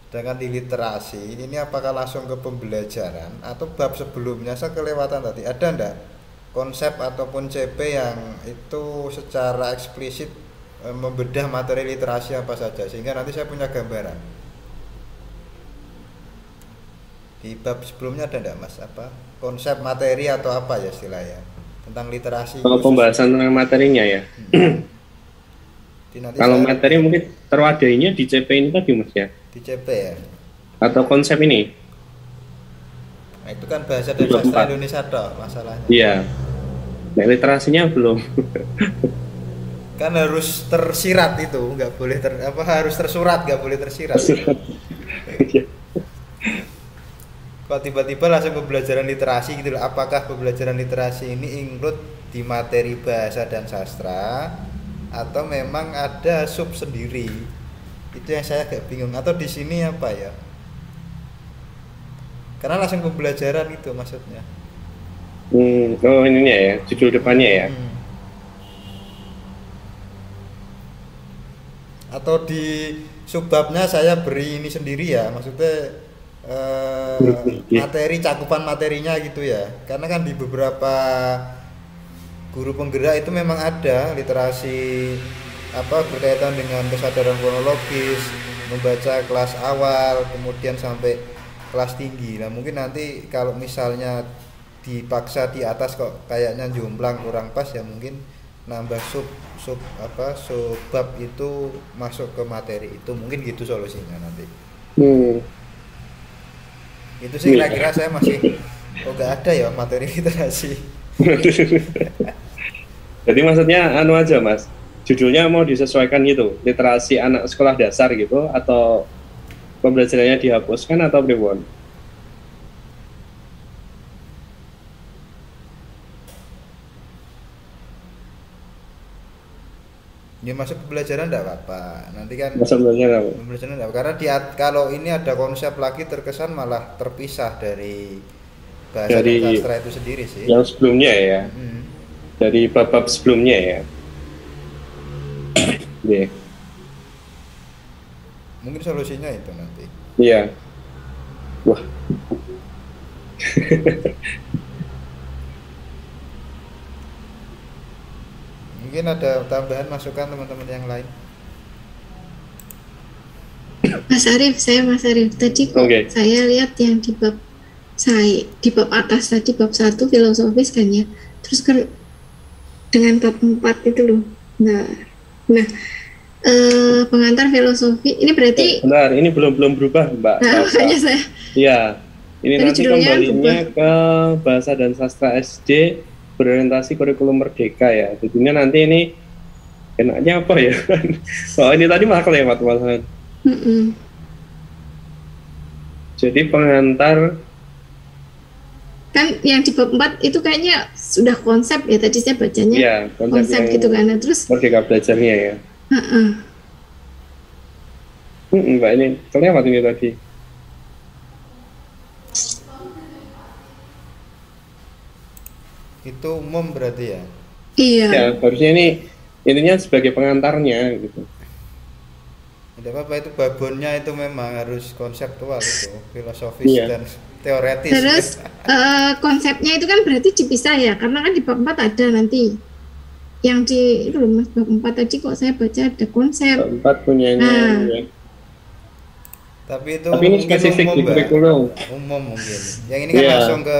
dengan di literasi, ini apakah langsung ke pembelajaran atau bab sebelumnya saya kelewatan tadi, ada enggak konsep ataupun CP yang itu secara eksplisit membedah materi literasi apa saja sehingga nanti saya punya gambaran. Di bab sebelumnya ada enggak Mas, apa konsep materi atau apa ya istilahnya tentang literasi? Kalau pembahasan tentang materinya ya. Kalau materi mungkin terwadainya di CP ini tadi Mas ya. Di CP ya? Atau konsep ini? Nah, itu kan bahasa dan sastra Indonesia toh masalahnya. Iya. Nah, literasinya belum. Kan harus tersirat itu, nggak boleh harus tersurat, nggak boleh tersirat. Kok tiba-tiba langsung pembelajaran literasi gitu loh. Apakah pembelajaran literasi ini include di materi bahasa dan sastra atau memang ada sub sendiri? Itu yang saya agak bingung, atau di sini apa ya, karena langsung pembelajaran itu maksudnya. Oh ininya ya, judul depannya ya. Atau di subbabnya saya beri ini sendiri ya, maksudnya materi, cakupan materinya gitu ya, karena kan di beberapa guru penggerak itu memang ada literasi apa berkaitan dengan kesadaran kronologis, membaca kelas awal kemudian sampai kelas tinggi. Nah mungkin nanti kalau misalnya dipaksa di atas kok kayaknya jomplang kurang pas ya, mungkin nambah sub bab itu masuk ke materi itu, mungkin gitu solusinya nanti. Itu sih kira-kira saya masih nggak ada ya materi literasi. Jadi maksudnya anu aja Mas, judulnya mau disesuaikan gitu, literasi anak sekolah dasar gitu, atau pembelajarannya dihapuskan atau bagaimana? Ya masuk pembelajaran enggak apa-apa. Nanti kan masuk pembelajaran enggak, karena kalau ini ada konsep lagi terkesan malah terpisah dari bahasa dan sastra itu sendiri sih. Yang sebelumnya ya. Dari bab-bab sebelumnya ya. Yeah. Mungkin solusinya itu nanti. Iya. Wah. Mungkin ada tambahan masukan teman-teman yang lain. Mas Arif, Mas Arif. Tadi kok saya lihat yang di bab atas tadi bab 1 filosofis kan ya. Terus dengan bab 4 itu loh. Nah, pengantar filosofi ini berarti benar, ini belum berubah, Mbak. Nah, makanya saya. Iya. Ini Tadi nanti kembalinya ke Bahasa dan Sastra SD berorientasi kurikulum merdeka ya. Jadinya nanti ini enaknya apa ya? Oh, ini tadi malah kelewat malahan. Jadi pengantar kan yang di bab 4 itu kayaknya sudah konsep ya, tadi saya bacanya ya, konsep gitu kan. Terus merdeka belajarnya ya. Mbak, ini kelewat ini tadi. Itu umum berarti ya? Iya. Ya, harusnya ini intinya sebagai pengantarnya gitu. Tidak apa-apa, itu babonnya itu memang harus konseptual itu, filosofis dan teoretis. Terus konsepnya itu kan berarti dipisah ya, karena kan di bab 4 ada nanti yang di itu loh Mas, bab 4 tadi kok saya baca ada konsep. Bab 4 punyanya. Ya. Tapi ini spesifik di kurikulum. Umum mungkin. Yang ini kan langsung ke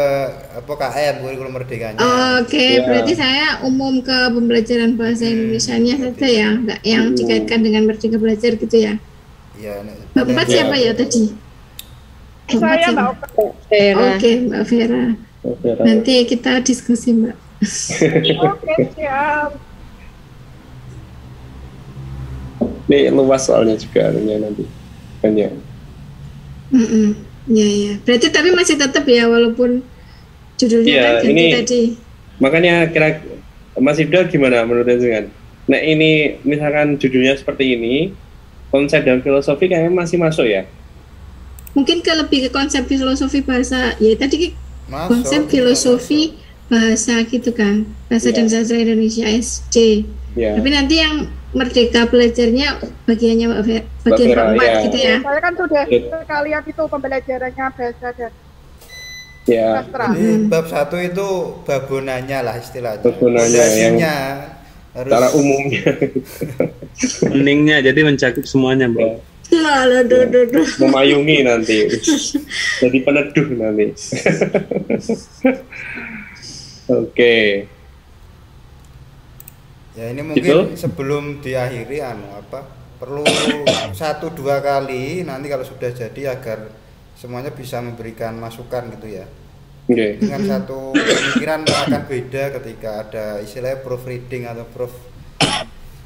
KM, kurikulum merdekanya. Oke, berarti saya umum ke pembelajaran bahasa Indonesianya saja ya, nggak yang dikaitkan dengan merdeka belajar gitu ya. Iya. Bab 4 siapa ya tadi? Saya Mbak Vera. Oke, Mbak Vera. Nanti kita diskusi, Mbak. Oke, siap. Ini luas soalnya juga nanti. Kan ya. Ya. Berarti tapi masih tetap ya, walaupun judulnya kan ganti ini, tadi. Makanya kira Mas Ibda gimana menurut Anda? Nah ini misalkan judulnya seperti ini, konsep dan filosofi kayaknya masih masuk ya? Mungkin lebih ke konsep filosofi bahasa, ya tadi konsep filosofi bahasa gitu kan, bahasa dan sastra Indonesia SD. Tapi nanti yang merdeka belajarnya bagiannya bagian keempat gitu ya. Saya kan sudah sekalian itu pembelajarannya bahasa dan sastra. Jadi bab 1 itu babonannya lah istilahnya. Babonannya yang harus secara umumnya. Peningnya jadi mencakup semuanya, Mbak. Memayungi nanti. Jadi peneduh nanti. Oke. Ya ini mungkin sebelum diakhiri perlu 1-2 kali nanti kalau sudah jadi agar semuanya bisa memberikan masukan gitu ya. Dengan satu pemikiran akan beda ketika ada istilahnya proofreading atau proof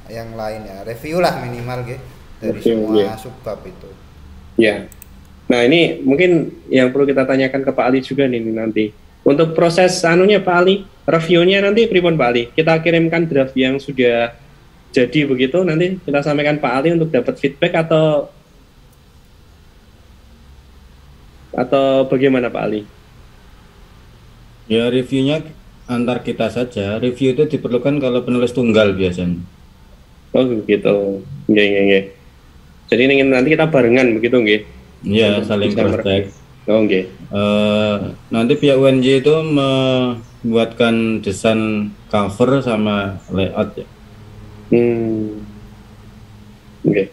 yang lain ya. Review lah minimal gitu dari semua subbab itu. Ya. Nah ini mungkin yang perlu kita tanyakan ke Pak Ali juga nih nanti. Untuk proses anunya Pak Ali, reviewnya nanti pripun Pak Ali? Kita kirimkan draft yang sudah jadi begitu, nanti kita sampaikan Pak Ali untuk dapat feedback atau bagaimana Pak Ali? Ya reviewnya antar kita saja. Review itu diperlukan kalau penulis tunggal biasanya. Oh gitu. Nggih. Jadi nanti kita barengan begitu nggih? Iya, saling cross-check. Oh nggih. Nanti pihak UNJ itu membuatkan desain cover sama layout ya. Oke.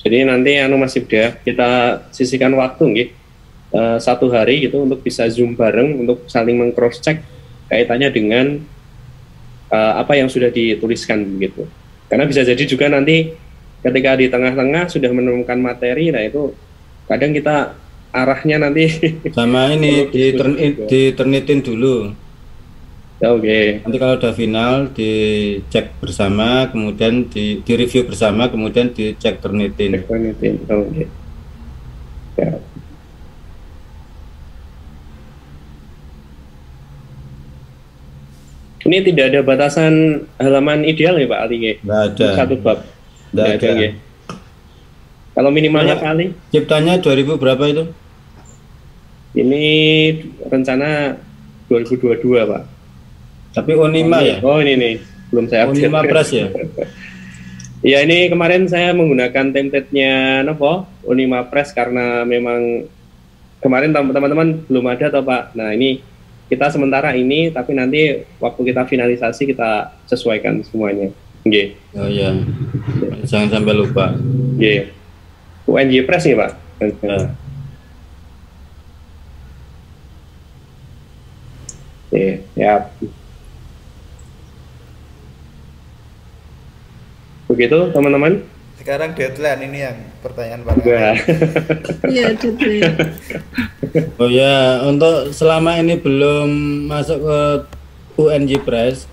Jadi nanti Mas Ibda kita sisihkan waktu nggih. 1 hari gitu untuk bisa Zoom bareng untuk saling meng-cross-check kaitannya dengan apa yang sudah dituliskan begitu. Karena bisa jadi juga nanti ketika di tengah-tengah sudah menemukan materi, nah itu kadang kita arahnya nanti sama ini diternitin dulu. Oke. Nanti kalau udah final dicek bersama, kemudian di review bersama, kemudian dicek ternitin. Oke. Ya. Ini tidak ada batasan halaman ideal ya Pak Ali? Nggak ada. Satu bab. Nggak ada. Ya. Kalau minimalnya Pak Ali? Ciptanya 2000 berapa itu? Ini rencana 2022 Pak. Tapi Unima ya? Oh ini nih, belum saya update. Unima Press ya? Ya ini kemarin saya menggunakan template-nya Unima Press karena memang kemarin teman-teman belum ada toh Pak. Nah ini kita sementara ini, tapi nanti waktu kita finalisasi kita sesuaikan semuanya. Oke. Oh iya. Jangan sampai lupa. Oke. UNJ Press nih Pak. Oke, ya. Begitu teman-teman. Sekarang deadline ini yang pertanyaan Pak. Iya, deadline. Oh ya, untuk selama ini belum masuk ke UNJ Press,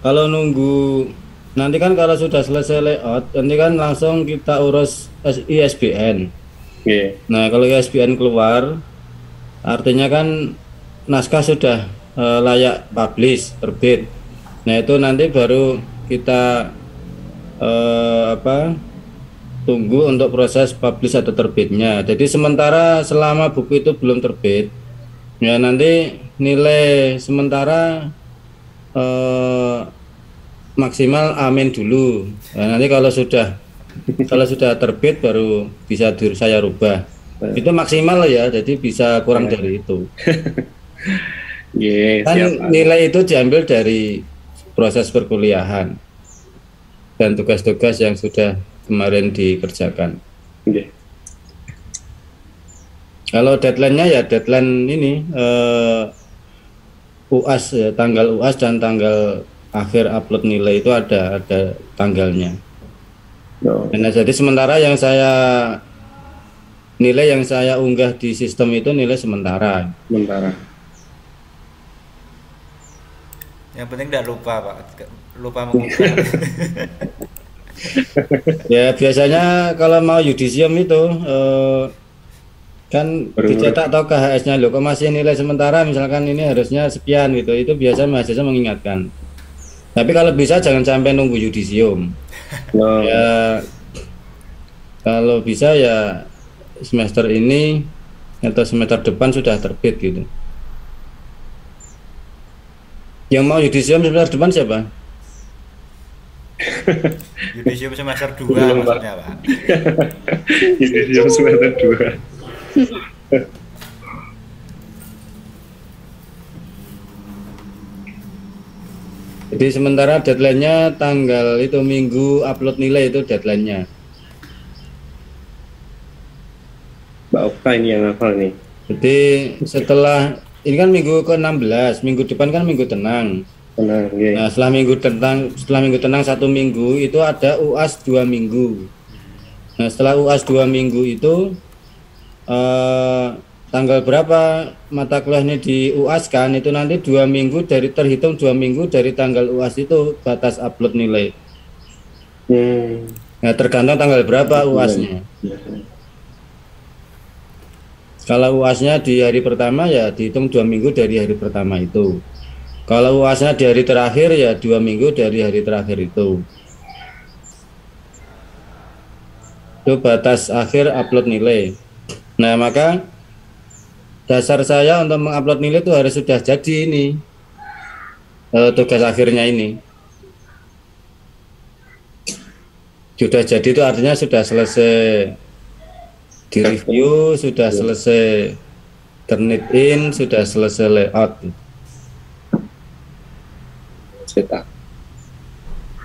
kalau nunggu nanti kan kalau sudah selesai layout, nanti kan langsung kita urus ISBN. Yeah. Nah, kalau ISBN keluar, artinya kan naskah sudah layak publish, terbit. Nah, itu nanti baru kita tunggu untuk proses publish atau terbitnya. Jadi sementara selama buku itu belum terbit, ya nanti nilai sementara maksimal amin dulu. Nah, nanti kalau sudah terbit baru bisa saya rubah. Itu maksimal ya, jadi bisa kurang dari itu. Kan nilai itu diambil dari proses perkuliahan dan tugas-tugas yang sudah kemarin dikerjakan. Kalau deadline-nya ya deadline ini UAS ya, tanggal UAS dan tanggal akhir upload nilai itu ada tanggalnya. Nah, jadi sementara nilai yang saya unggah di sistem itu nilai sementara. Yang penting tidak lupa Pak, lupa mengubah. Ya biasanya kalau mau yudisium itu kan dicetak atau KHS-nya loh, kok masih nilai sementara misalkan ini harusnya sekian gitu, itu biasa mahasiswa mengingatkan. Tapi kalau bisa jangan sampai nunggu yudisium. Ya kalau bisa ya semester ini atau semester depan sudah terbit gitu. Yang mau yudisium semester depan siapa? Yudisium semester 2 maksudnya Pak. Yudisium semester 2. Jadi sementara deadline-nya tanggal itu minggu upload nilai itu deadline-nya. Mbak Okta ini yang hafal nih. Jadi setelah ini kan minggu ke-16, minggu depan kan minggu tenang. Nah, setelah minggu tenang 1 minggu itu ada UAS 2 minggu. Nah, setelah UAS 2 minggu itu tanggal berapa mata kuliah ini di UAS kan itu nanti 2 minggu terhitung 2 minggu dari tanggal UAS itu batas upload nilai. Nah, tergantung tanggal berapa UAS-nya. Kalau UAS-nya di hari pertama ya dihitung 2 minggu dari hari pertama itu. Kalau UAS-nya di hari terakhir ya 2 minggu dari hari terakhir itu. Itu batas akhir upload nilai. Nah, maka dasar saya untuk mengupload nilai itu harus sudah jadi ini tugas akhirnya ini. Sudah jadi itu artinya sudah selesai di review, sudah selesai turn in, sudah selesai layout.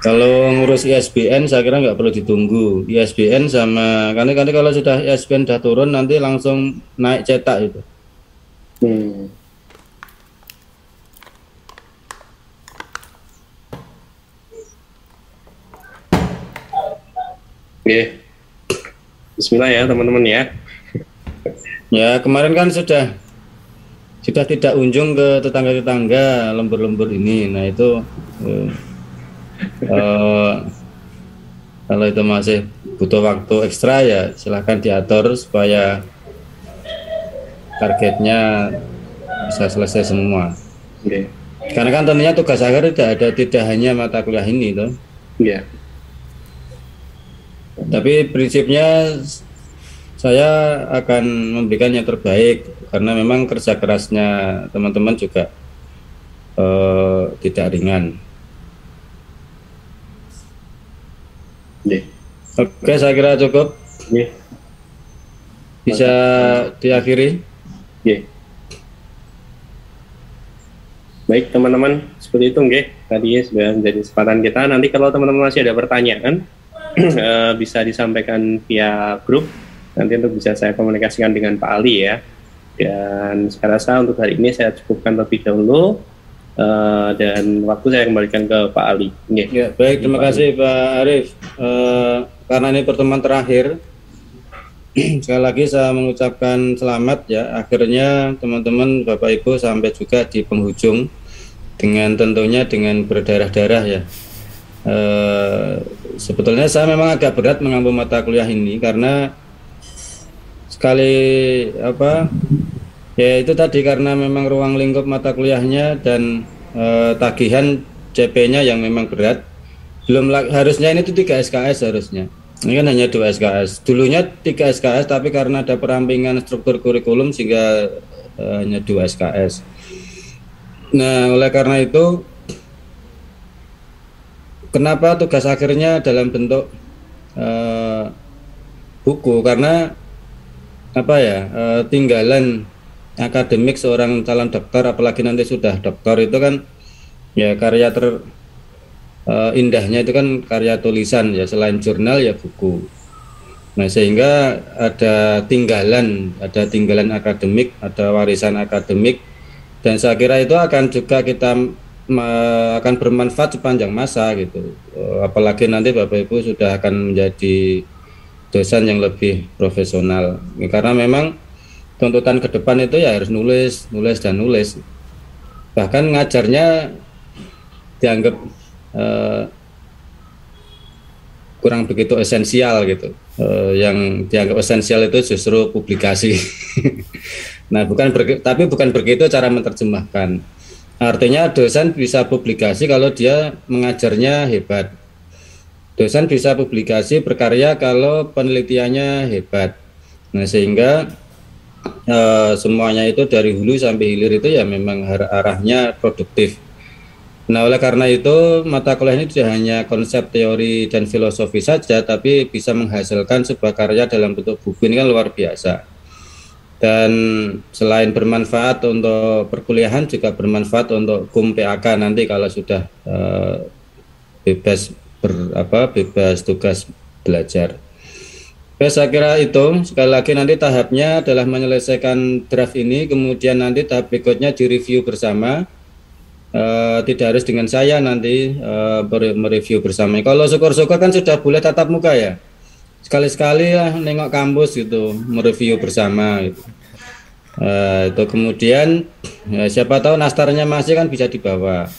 Kalau ngurus ISBN saya kira nggak perlu ditunggu. ISBN sama karena kalau sudah ISBN sudah turun nanti langsung naik cetak itu. Oke. Bismillah ya teman-teman ya. Ya kemarin kan sudah tidak unjung ke tetangga-tetangga lembur-lembur ini. Nah itu kalau itu masih butuh waktu ekstra ya silahkan diatur supaya targetnya bisa selesai semua. Karena kan tentunya tugas akhir tidak hanya mata kuliah ini toh. Tapi prinsipnya saya akan memberikan yang terbaik karena memang kerja kerasnya teman-teman juga tidak ringan. Oke, saya kira cukup. Bisa diakhiri. Yeah. Baik teman-teman, seperti itu nggih. Tadi sudah menjadi kesempatan kita. Nanti kalau teman-teman masih ada pertanyaan bisa disampaikan via grup. Nanti untuk bisa saya komunikasikan dengan Pak Ali ya. Dan saya rasa untuk hari ini saya cukupkan terlebih dahulu. Dan waktu saya kembalikan ke Pak Ali. Yeah. Ya, baik, terima kasih Pak Arif. Karena ini pertemuan terakhir, sekali lagi saya mengucapkan selamat ya. Akhirnya teman-teman Bapak Ibu sampai juga di penghujung dengan tentunya dengan berdarah-darah ya. Sebetulnya saya memang agak berat mengambil mata kuliah ini karena sekali ya itu tadi karena memang ruang lingkup mata kuliahnya dan tagihan CP-nya yang memang berat. Belum harusnya ini tuh 3 SKS harusnya. Ini kan hanya 2 SKS. Dulunya 3 SKS, tapi karena ada perampingan struktur kurikulum sehingga hanya 2 SKS. Nah, oleh karena itu, kenapa tugas akhirnya dalam bentuk buku? Karena tinggalan akademik seorang calon dokter, apalagi nanti sudah dokter itu kan ya karya indahnya itu kan karya tulisan ya, selain jurnal ya buku. Nah, sehingga ada tinggalan akademik, ada warisan akademik, dan saya kira itu akan juga kita akan bermanfaat sepanjang masa gitu. Apalagi nanti Bapak Ibu sudah akan menjadi dosen yang lebih profesional. Karena memang tuntutan ke depan itu ya harus nulis. Bahkan ngajarnya dianggap kurang begitu esensial gitu. Yang dianggap esensial itu justru publikasi. Nah, tapi bukan begitu cara menerjemahkan. Artinya dosen bisa publikasi kalau dia mengajarnya hebat. Dosen bisa publikasi berkarya kalau penelitiannya hebat. Nah, sehingga semuanya itu dari hulu sampai hilir itu ya memang arahnya produktif. Nah, oleh karena itu mata kuliah ini tidak hanya konsep teori dan filosofi saja, tapi bisa menghasilkan sebuah karya dalam bentuk buku. Ini kan luar biasa. Dan selain bermanfaat untuk perkuliahan, juga bermanfaat untuk KUM PAK nanti kalau sudah bebas tugas belajar. Oke, saya kira itu. Sekali lagi nanti tahapnya adalah menyelesaikan draft ini, kemudian nanti tahap berikutnya direview bersama. Tidak harus dengan saya nanti mereview bersama. Kalau syukur-syukur kan sudah boleh tatap muka ya. Sekali-sekali lah nengok kampus gitu, mereview bersama gitu. Itu kemudian siapa tahu nastarnya masih kan bisa dibawa.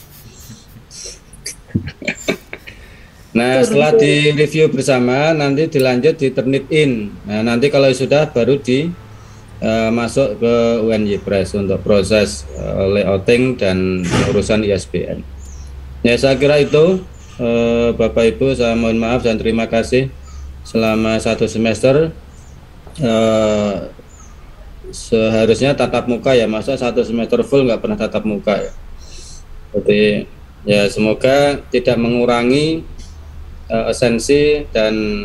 Nah, setelah direview bersama nanti dilanjut di Turnitin. Nah, nanti kalau sudah baru masuk ke UNY Press untuk proses layouting dan urusan ISBN. Ya, saya kira itu Bapak Ibu, saya mohon maaf dan terima kasih. Selama 1 semester seharusnya tatap muka ya, masa 1 semester full nggak pernah tatap muka ya. Jadi ya semoga tidak mengurangi esensi dan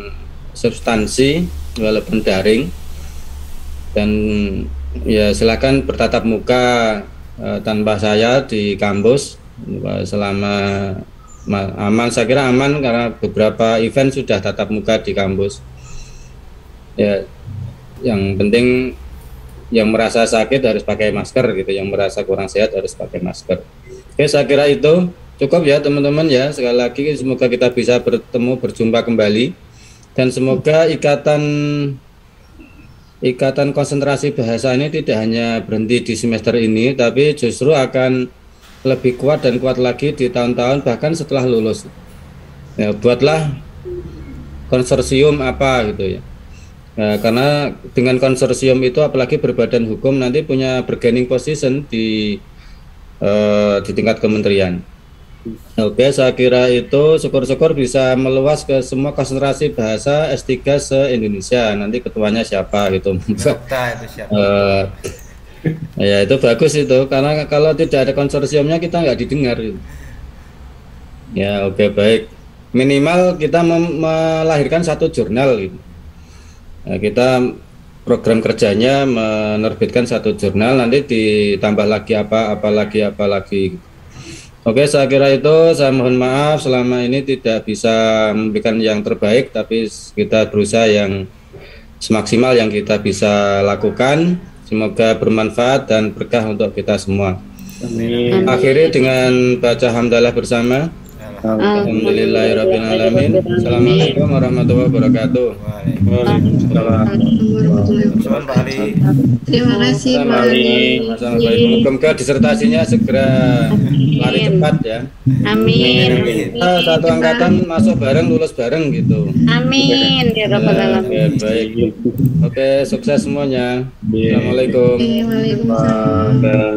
substansi walaupun daring. Dan ya silakan bertatap muka tanpa saya di kampus selama aman. Saya kira aman karena beberapa event sudah tatap muka di kampus. Ya, yang penting yang merasa sakit harus pakai masker gitu, yang merasa kurang sehat harus pakai masker. Oke, saya kira itu cukup ya teman-teman ya. Sekali lagi semoga kita bisa berjumpa kembali dan semoga ikatan konsentrasi bahasa ini tidak hanya berhenti di semester ini, tapi justru akan lebih kuat dan kuat lagi di tahun-tahun bahkan setelah lulus. Ya, buatlah konsorsium apa gitu ya. Karena dengan konsorsium itu apalagi berbadan hukum nanti punya bargaining position di tingkat kementerian. Oke, saya kira itu syukur-syukur bisa meluas ke semua konsentrasi bahasa S3 se-Indonesia. Nanti ketuanya siapa gitu. Ya itu bagus itu, karena kalau tidak ada konsorsiumnya kita nggak didengar gitu. Ya oke, baik. Minimal kita melahirkan 1 jurnal gitu. Nah, kita program kerjanya menerbitkan satu jurnal, nanti ditambah lagi apa lagi. Oke, saya kira itu. Saya mohon maaf selama ini tidak bisa memberikan yang terbaik, tapi kita berusaha yang semaksimal yang kita bisa lakukan. Semoga bermanfaat dan berkah untuk kita semua. Amin. Akhiri dengan baca hamdalah bersama. Alhamdulillahirrahmanirrahim. Assalamualaikum warahmatullahi wabarakatuh. Waalaikumsalam. Terima kasih Pak Ali. Semoga disertasinya segera lari cepat ya. Amin. Satu angkatan masuk bareng, lulus bareng gitu. Amin ya rabbal alamin. Baik. Oke, sukses semuanya. Assalamualaikum. Waalaikumsalam.